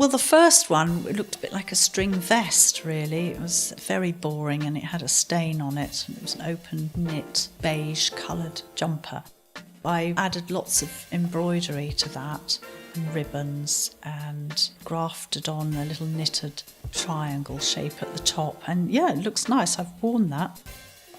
Well, the first one, it looked a bit like a string vest, really. It was very boring and it had a stain on it. It was an open knit, beige coloured jumper. I added lots of embroidery to that and ribbons and grafted on a little knitted triangle shape at the top. And yeah, it looks nice. I've worn that.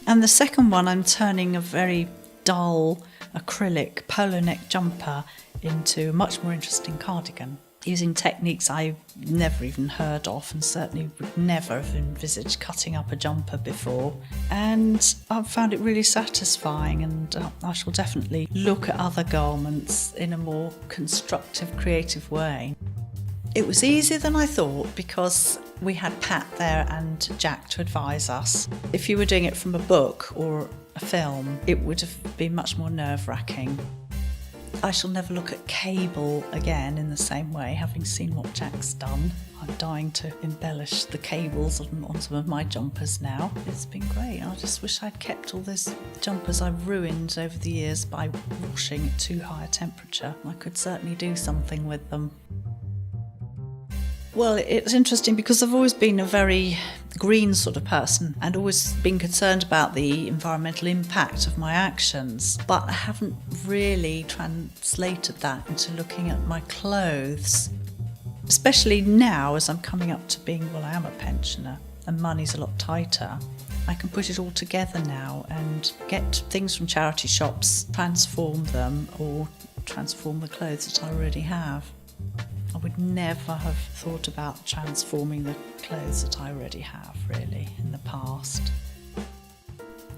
And the second one, I'm turning a very dull acrylic polo neck jumper into a much more interesting cardigan, using techniques I've never even heard of and certainly would never have envisaged cutting up a jumper before. And I've found it really satisfying, and I shall definitely look at other garments in a more constructive, creative way. It was easier than I thought because we had Pat there and Jack to advise us. If you were doing it from a book or a film, it would have been much more nerve-wracking. I shall never look at cable again in the same way, having seen what Jack's done. I'm dying to embellish the cables on some of my jumpers now. It's been great. I just wish I'd kept all those jumpers I've ruined over the years by washing at too high a temperature. I could certainly do something with them. Well, it's interesting because I've always been a very green sort of person and always been concerned about the environmental impact of my actions, but I haven't really translated that into looking at my clothes. Especially now, as I'm coming up to being, well, I am a pensioner and money's a lot tighter. I can put it all together now and get things from charity shops, transform them, or transform the clothes that I already have. I would never have thought about transforming the clothes that I already have, really, in the past.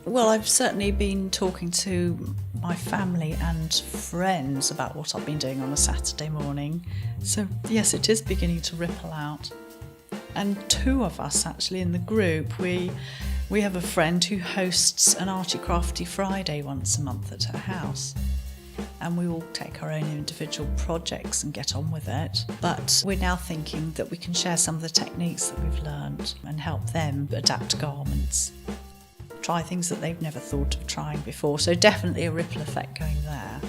Well, I've certainly been talking to my family and friends about what I've been doing on a Saturday morning. So, yes, it is beginning to ripple out. And two of us, actually, in the group, we have a friend who hosts an Arty Crafty Friday once a month at her house. And we all take our own individual projects and get on with it. But we're now thinking that we can share some of the techniques that we've learned and help them adapt garments. Try things that they've never thought of trying before. So definitely a ripple effect going there.